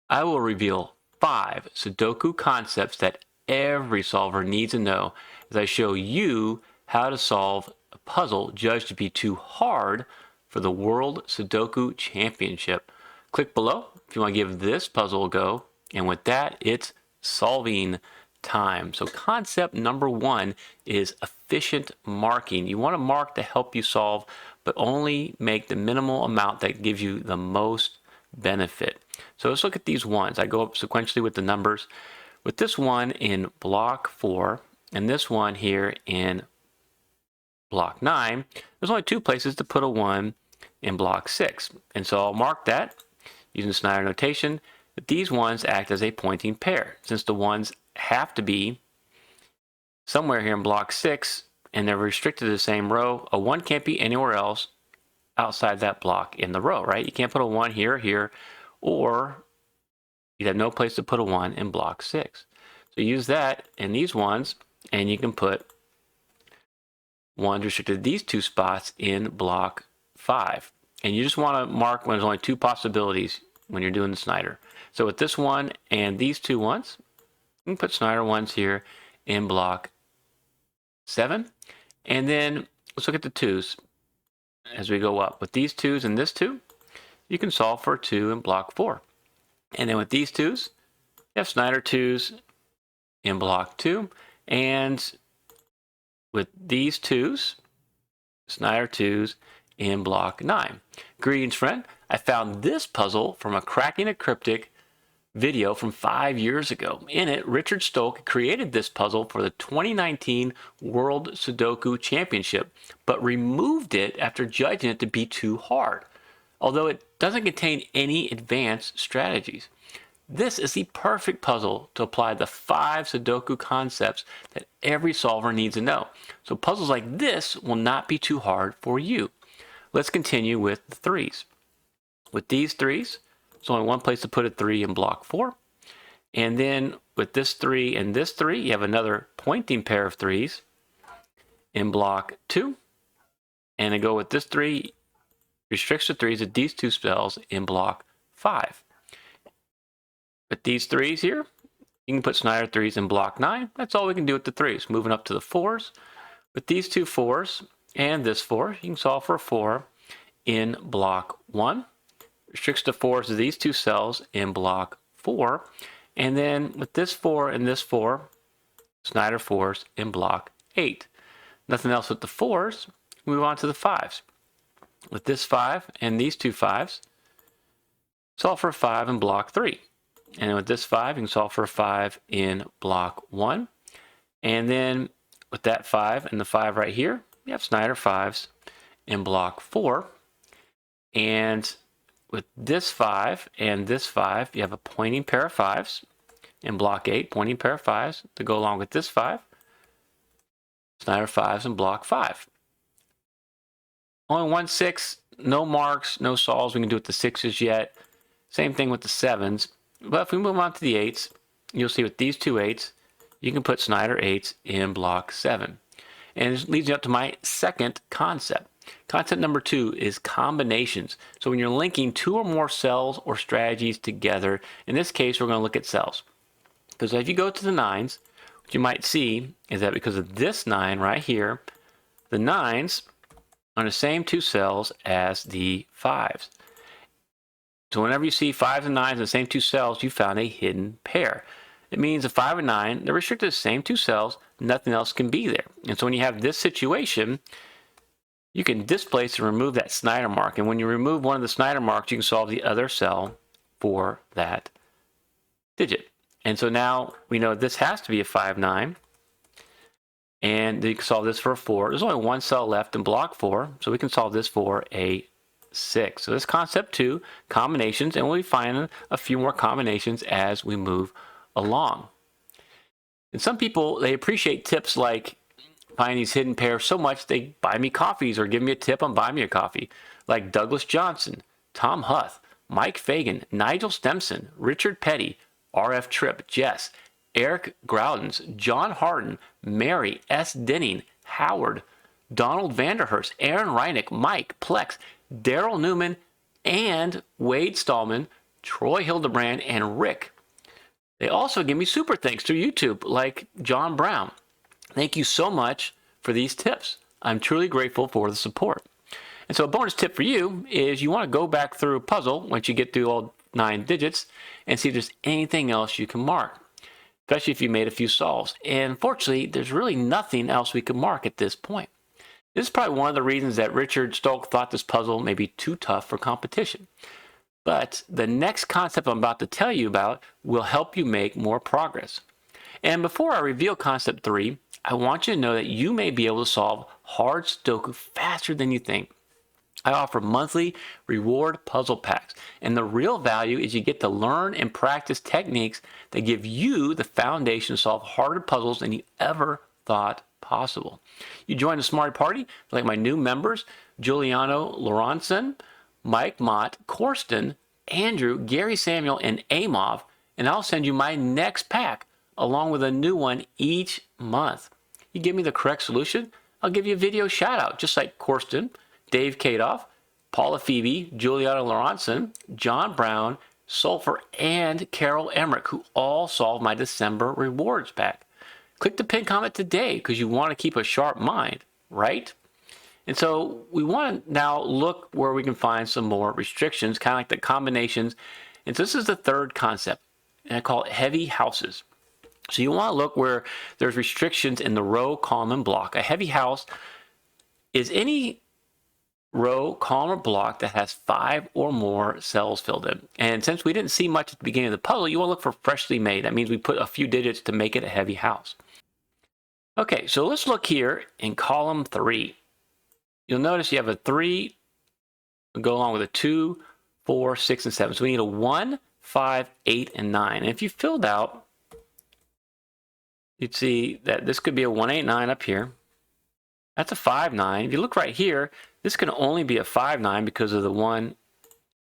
I will reveal 5 Sudoku concepts that every solver needs to know as I show you how to solve a puzzle judged to be too hard for the World Sudoku Championship. Click below if you want to give this puzzle a go. And with that, it's solving time. So concept number 1 is efficient marking. You want to mark to help you solve, but only make the minimal amount that gives you the most benefit. So let's look at these ones. I go up sequentially with the numbers. With this one in block 4 and this one here in block 9, there's only 2 places to put a 1 in block 6. And so I'll mark that using Snyder notation. But these ones act as a pointing pair. Since the ones have to be somewhere here in block 6 and they're restricted to the same row, a 1 can't be anywhere else outside that block in the row, right? You can't put a 1 here or here, or you'd have no place to put a 1 in block 6. So use that in these ones, and you can put 1 restricted to these 2 spots in block 5. And you just want to mark when there's only 2 possibilities when you're doing the Snyder. So with this one and these 2 ones, you can put Snyder ones here in block 7. And then let's look at the 2s as we go up. With these 2s and this 2, you can solve for 2 in block 4. And then with these 2s, you have Snyder 2s in block 2. And with these 2s, Snyder 2s in block 9. Greetings, friend. I found this puzzle from a Cracking a Cryptic video from 5 years ago. In it, Richard Stolk created this puzzle for the 2019 World Sudoku Championship, but removed it after judging it to be too hard, although it doesn't contain any advanced strategies. This is the perfect puzzle to apply the 5 Sudoku concepts that every solver needs to know. So puzzles like this will not be too hard for you. Let's continue with the 3s. With these 3s, there's only 1 place to put a 3 in block 4. And then with this 3 and this 3, you have another pointing pair of 3s in block 2. And then go with this 3, restricts the 3s at these 2 cells in block 5. With these 3s here, you can put Snyder 3s in block 9. That's all we can do with the 3s. Moving up to the 4s. With these 2 4s and this 4, you can solve for a 4 in block 1. Restricts the 4s to these 2 cells in block 4. And then with this 4 and this 4, Snyder 4s in block 8. Nothing else with the 4s. Move on to the 5s. With this 5 and these 2 5s, solve for a 5 in block 3. And with this 5, you can solve for a 5 in block 1. And then with that 5 and the 5 right here, you have Snyder 5s in block 4. And with this 5 and this 5, you have a pointing pair of 5s in block 8, pointing pair of 5s to go along with this 5. Snyder 5s in block 5. Only 1 6, no marks, no solves we can do with the 6s yet. Same thing with the 7s. But if we move on to the 8s, you'll see with these 2 8s, you can put Snyder 8s in block 7. And this leads me up to my second concept. Concept number 2 is combinations. So when you're linking 2 or more cells or strategies together, in this case, we're going to look at cells. Because if you go to the 9s, what you might see is that because of this 9 right here, the 9s are the same 2 cells as the 5s. So whenever you see 5s and 9s in the same 2 cells, you found a hidden pair. It means a 5 and 9, they're restricted to the same 2 cells, nothing else can be there. And so when you have this situation, you can displace and remove that Snyder mark. And when you remove one of the Snyder marks, you can solve the other cell for that digit. And so now we know this has to be a 5, 9. And you can solve this for a 4. There's only 1 cell left in block 4, so we can solve this for a 6. So this concept 2, combinations, and we'll be finding a few more combinations as we move along. And some people, they appreciate tips like finding these hidden pairs so much they buy me coffees or give me a tip on buy me a coffee, like Douglas Johnson, Tom Huth, Mike Fagan, Nigel Stemson, Richard Petty, RF Tripp, Jess, Eric Groudens, John Harden, Mary S. Denning, Howard, Donald Vanderhurst, Aaron Reinick, Mike Plex, Daryl Newman, and Wade Stallman, Troy Hildebrand, and Rick. They also give me super thanks through YouTube, like John Brown. Thank you so much for these tips. I'm truly grateful for the support. And so a bonus tip for you is you want to go back through a puzzle once you get through all 9 digits and see if there's anything else you can mark, especially if you made a few solves. And unfortunately, there's really nothing else we can mark at this point. This is probably one of the reasons that Richard Stolk thought this puzzle may be too tough for competition. But the next concept I'm about to tell you about will help you make more progress. And before I reveal concept 3, I want you to know that you may be able to solve hard Sudoku faster than you think. I offer monthly reward puzzle packs, and the real value is you get to learn and practice techniques that give you the foundation to solve harder puzzles than you ever thought possible. You join the Smart Party like my new members, Giuliano Lorenzen, Mike Mott, Corsten, Andrew, Gary Samuel, and Amov, and I'll send you my next pack along with a new one each month. You give me the correct solution, I'll give you a video shout out, just like Corsten, Dave Kadoff, Paula Phoebe, Giuliano Lorenzen, John Brown, Sulfur, and Carol Emmerich, who all solved my December rewards pack. Click the pin comment today because you want to keep a sharp mind, right? And so we want to now look where we can find some more restrictions, kind of like the combinations. And so this is the third concept, and I call it heavy houses. So you want to look where there's restrictions in the row, column, and block. A heavy house is any row, column, or block that has 5 or more cells filled in. And since we didn't see much at the beginning of the puzzle, you want to look for freshly made. That means we put a few digits to make it a heavy house. Okay, so let's look here in column 3. You'll notice you have a 3, go along with a 2, 4, 6, and 7. So we need a 1, 5, 8, and 9. And if you filled out, you'd see that this could be a 1, 8, 9 up here. That's a 5, 9. If you look right here, this can only be a 5, 9 because of the 1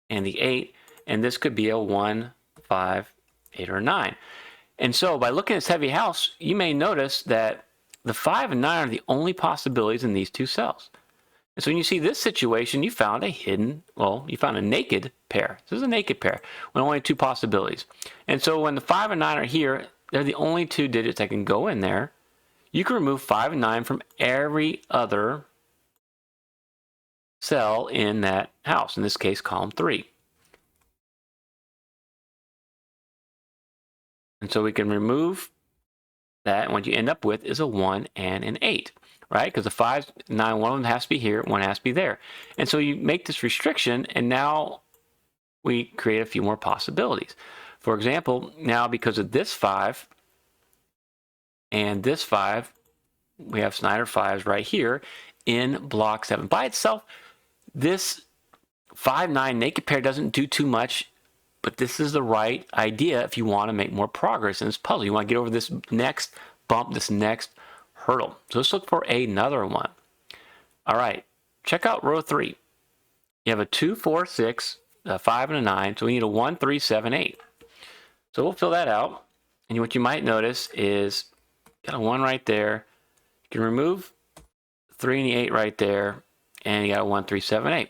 and the 8. And this could be a 1, 5, 8, or 9. And so by looking at this heavy house, you may notice that the 5 and 9 are the only possibilities in these two cells. And so when you see this situation, you found a hidden, well, you found a naked pair. This is a naked pair with only 2 possibilities. And so when the 5 and 9 are here, they're the only 2 digits that can go in there. You can remove 5 and 9 from every other cell in that house, in this case, column 3. And so we can remove that, and what you end up with is a 1 and an 8, right? Because the 5, 9, one of them has to be here, one has to be there. And so you make this restriction, and now we create a few more possibilities. For example, now because of this 5 and this 5, we have Snyder 5s right here in block 7. By itself, this 5, 9 naked pair doesn't do too much, but this is the right idea if you want to make more progress in this puzzle. You want to get over this next bump, this next hurdle. So let's look for another one. All right, check out row 3. You have a 2, 4, 6, a 5, and a 9, so we need a 1, 3, 7, 8. So we'll fill that out, and what you might notice is got a 1 right there. You can remove 3 and the 8 right there, and you got a 1, 3, 7, 8.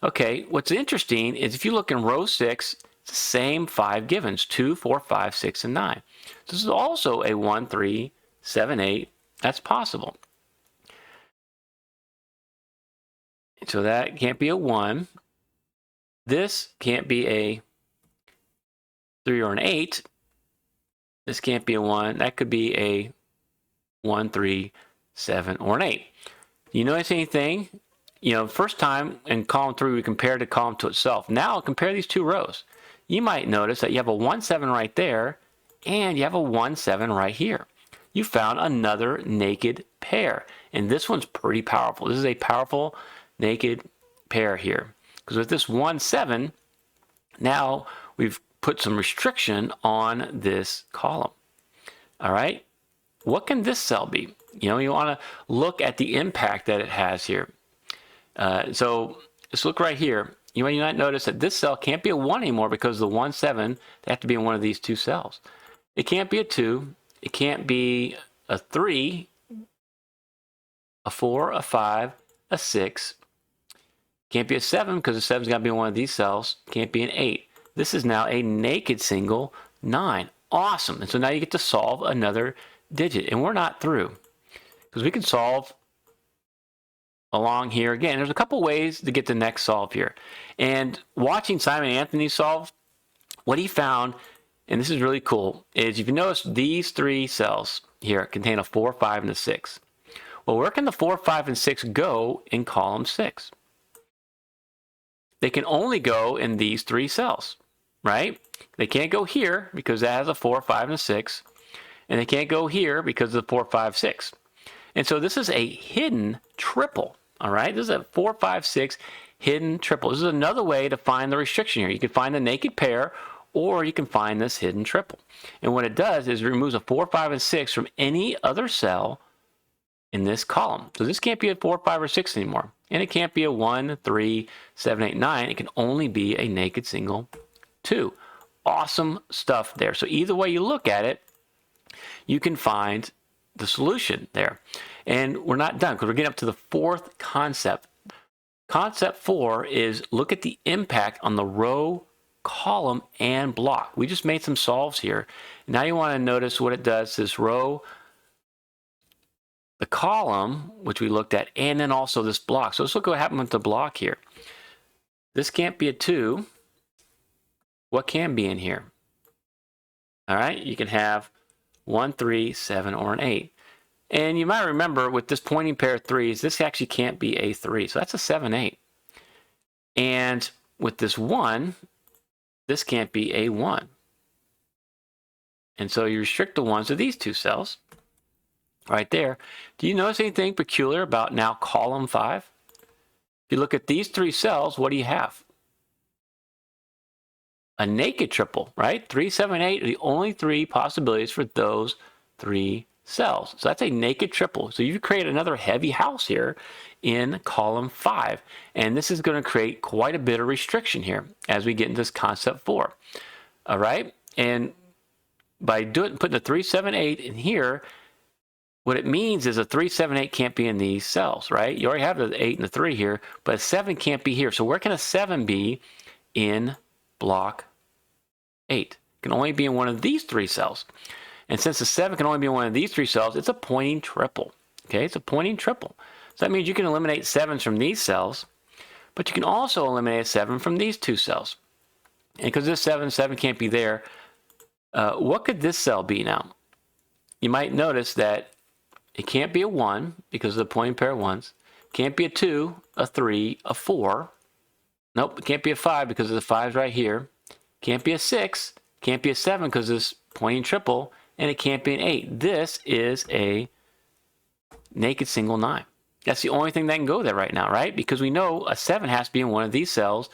Okay, what's interesting is if you look in row 6, it's the same 5 givens, 2, 4, 5, 6, and 9. So this is also a 1, 3, 7, 8. That's possible. So that can't be a 1. This can't be a 3 or an 8. This can't be a 1. That could be a 1, 3, 7, or an 8. You notice anything? You know, first time in column 3 we compared the column to itself. Now compare these 2 rows. You might notice that you have a 1, 7 right there, and you have a 1, 7 right here. You found another naked pair, and this one's pretty powerful. This is a powerful naked pair here, because with this 1, 7, now we've put some restriction on this column. All right, what can this cell be? You know, you want to look at the impact that it has here. So let's look right here. You might notice that this cell can't be a 1 anymore because the 1, 7, they have to be in one of these 2 cells. It can't be a 2. It can't be a 3, a 4, a 5, a 6. Can't be a 7 because the 7's got to be in one of these cells. Can't be an 8. This is now a naked single 9. Awesome. And so now you get to solve another digit. And we're not through, because we can solve along here again. There's a couple ways to get the next solve here. And watching Simon Anthony solve, what he found, and this is really cool, is if you notice these 3 cells here contain a 4, 5, and a 6. Well, where can the 4, 5, and 6 go in column 6? They can only go in these 3 cells, right? They can't go here because that has a 4, 5, and a 6. And they can't go here because of the 4, 5, 6. And so this is a hidden triple, all right? This is a 4, 5, 6 hidden triple. This is another way to find the restriction here. You can find the naked pair, or you can find this hidden triple. And what it does is it removes a 4, 5, and 6 from any other cell in this column. So this can't be a 4, 5, or 6 anymore. And it can't be a 1, 3, 7, 8, 9. It can only be a naked single 2. Awesome stuff there. So either way you look at it, you can find the solution there. And we're not done, because we're getting up to the 4th concept. Concept 4 is look at the impact on the row, column, and block. We just made some solves here. Now you want to notice what it does to this row, the column, which we looked at, and then also this block. So let's look at what happened with the block here. This can't be a 2. What can be in here? All right, you can have 1, 3, 7, or an 8. And you might remember with this pointing pair of 3s, this actually can't be a 3. So that's a 7, 8. And with this 1, this can't be a 1. And so you restrict the 1s to these 2 cells right there. Do you notice anything peculiar about now column 5? If you look at these 3 cells, what do you have? A naked triple, right? 3, 7, 8 are the only 3 possibilities for those 3 cells. So that's a naked triple. So you've created another heavy house here in column 5. And this is going to create quite a bit of restriction here as we get into this concept 4. All right? And by putting the 3, 7, 8 in here, what it means is a 3, 7, 8 can't be in these cells, right? You already have the 8 and the 3 here, but a 7 can't be here. So where can a 7 be in block 8? It can only be in one of these 3 cells. And since the 7 can only be in one of these 3 cells, it's a pointing triple. Okay, it's a pointing triple. So that means you can eliminate 7s from these cells, but you can also eliminate a 7 from these 2 cells. And because this 7 can't be there, what could this cell be now? You might notice that it can't be a 1 because of the pointing pair of 1s. Can't be a 2, a 3, a 4. Nope, it can't be a 5 because of the 5s right here. Can't be a 6. Can't be a 7 because of this pointing triple. And it can't be an 8. This is a naked single 9. That's the only thing that can go there right now, right? Because we know a 7 has to be in one of these cells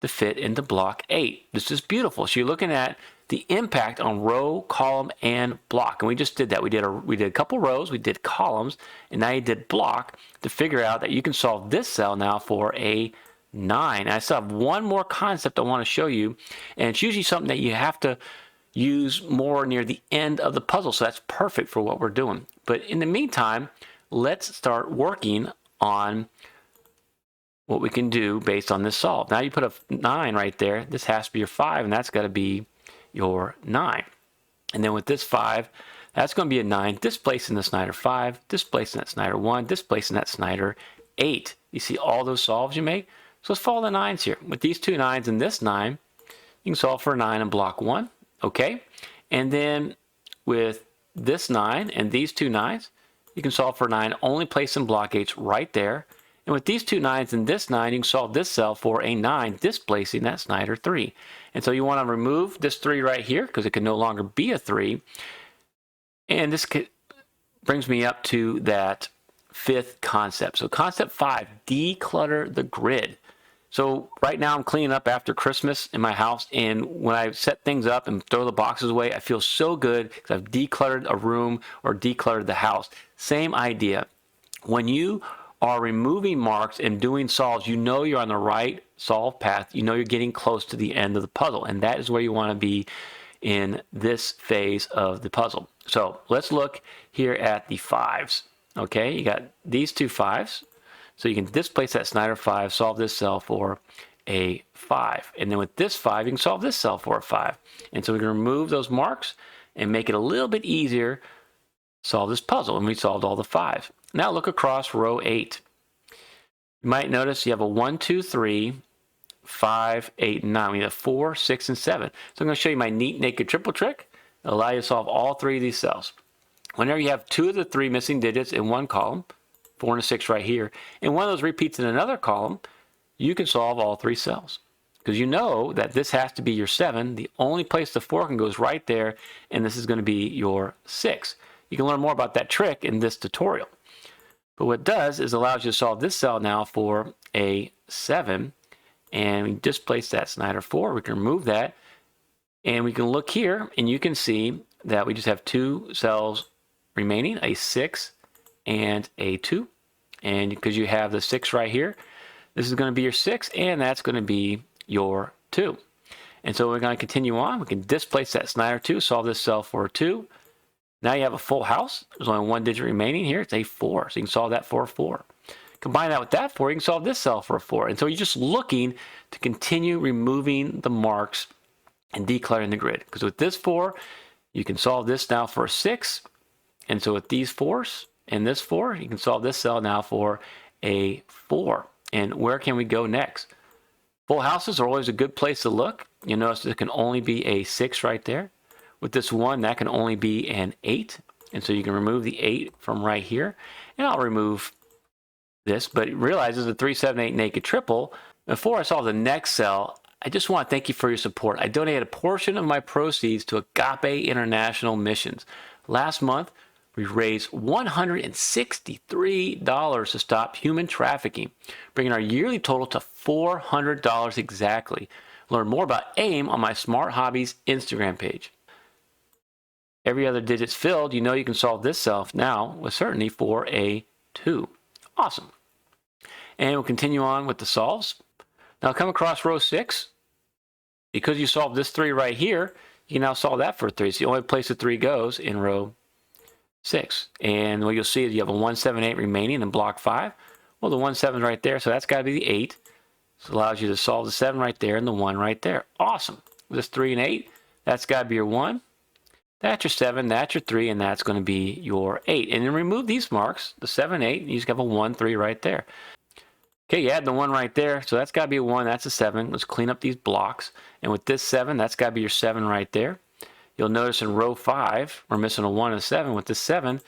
to fit into block 8. This is beautiful. So you're looking at the impact on row, column, and block. And we just did that. We did a couple rows, we did columns, and now you did block to figure out that you can solve this cell now for a 9. And I still have one more concept I want to show you, and it's usually something that you have to use more near the end of the puzzle, so that's perfect for what we're doing. But in the meantime, let's start working on what we can do based on this solve. Now you put a 9 right there. This has to be your 5, and that's got to be your 9. And then with this 5, that's going to be a 9, displacing the Snyder 5, displacing that Snyder 1, displacing that Snyder 8. You see all those solves you make? So let's follow the 9s here. With these 2 9s and this 9, you can solve for a 9 in block 1. Okay? And then with this 9 and these 2 9s, you can solve for 9, only placing block 8s right there. And with these 2 9s and this 9, you can solve this cell for a 9, displacing that Snyder 3. And so you want to remove this 3 right here because it can no longer be a 3. And this brings me up to that 5th concept. So concept 5, declutter the grid. So right now I'm cleaning up after Christmas in my house, and when I set things up and throw the boxes away, I feel so good because I've decluttered a room or decluttered the house. Same idea. When you are removing marks and doing solves, you know you're on the right solve path. You know you're getting close to the end of the puzzle, and that is where you want to be in this phase of the puzzle. So let's look here at the 5s. Okay, you got these 2 5s. So you can displace that Snyder 5, solve this cell for a 5. And then with this 5, you can solve this cell for a 5. And so we can remove those marks and make it a little bit easier to solve this puzzle. And we solved all the 5s. Now look across row 8. You might notice you have a 1, 2, 3, 5, 8, and 9. We have 4, 6, and 7. So I'm going to show you my neat naked triple trick. It'll allow you to solve all 3 of these cells. Whenever you have 2 of the 3 missing digits in one column, 4 and a 6 right here, and one of those repeats in another column, you can solve all 3 cells. Because you know that this has to be your 7. The only place the 4 can go is right there, and this is going to be your 6. You can learn more about that trick in this tutorial. But what it does is allows you to solve this cell now for a 7, and we displace that Snyder 4. We can remove that, and we can look here, and you can see that we just have 2 cells remaining, a 6 and a 2. And because you have the 6 right here, this is going to be your 6, and that's going to be your 2. And so we're going to continue on. We can displace that Snyder 2, solve this cell for a 2. Now you have a full house. There's only 1 digit remaining here. It's a 4, so you can solve that for a 4. Combine that with that 4, you can solve this cell for a 4. And so you're just looking to continue removing the marks and decluttering the grid. Because with this 4, you can solve this now for a 6. And so with these 4s and this 4, you can solve this cell now for a 4. And where can we go next? Full houses are always a good place to look. You notice there can only be a 6 right there. With this 1, that can only be an 8. And so you can remove the 8 from right here. And I'll remove this, but realize this is a 3, 7, 8 naked triple. Before I solve the next cell, I just want to thank you for your support. I donated a portion of my proceeds to Agape International Missions. Last month, we raised $163 to stop human trafficking, bringing our yearly total to $400 exactly. Learn more about AIM on my Smart Hobbies Instagram page. Every other digit's filled. You know you can solve this cell now with certainty for a 2. Awesome. And we'll continue on with the solves. Now come across row 6. Because you solved this 3 right here, you can now solve that for a 3. It's the only place the 3 goes in row 6. And what you'll see is you have a 1, 7, 8 remaining in block 5. Well, the 1, 7 is right there, so that's got to be the 8. So it allows you to solve the 7 right there and the 1 right there. Awesome. This 3 and 8, that's got to be your 1. That's your 7, that's your 3, and that's going to be your 8. And then remove these marks, the 7, 8, and you just have a 1, 3 right there. Okay, you add the 1 right there, so that's got to be a 1, that's a 7. Let's clean up these blocks. And with this 7, that's got to be your 7 right there. You'll notice in row 5, we're missing a 1 and a 7. With this 7,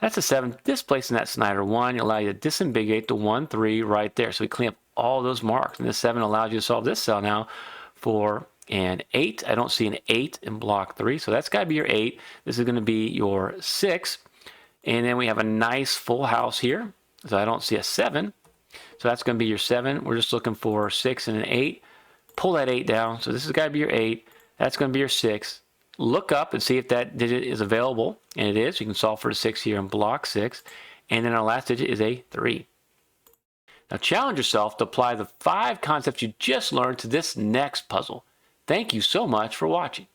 that's a 7. Displacing that Snyder 1, it'll allow you to disambiguate the 1, 3 right there. So we clean up all those marks. And this 7 allows you to solve this cell now for an 8. I don't see an 8 in block 3, so that's got to be your 8. This is going to be your 6. And then we have a nice full house here. So I don't see a 7. So that's going to be your 7. We're just looking for 6 and an 8. Pull that 8 down. So this has got to be your 8. That's going to be your 6. Look up and see if that digit is available. And it is. You can solve for the 6 here in block 6. And then our last digit is a 3. Now challenge yourself to apply the 5 concepts you just learned to this next puzzle. Thank you so much for watching.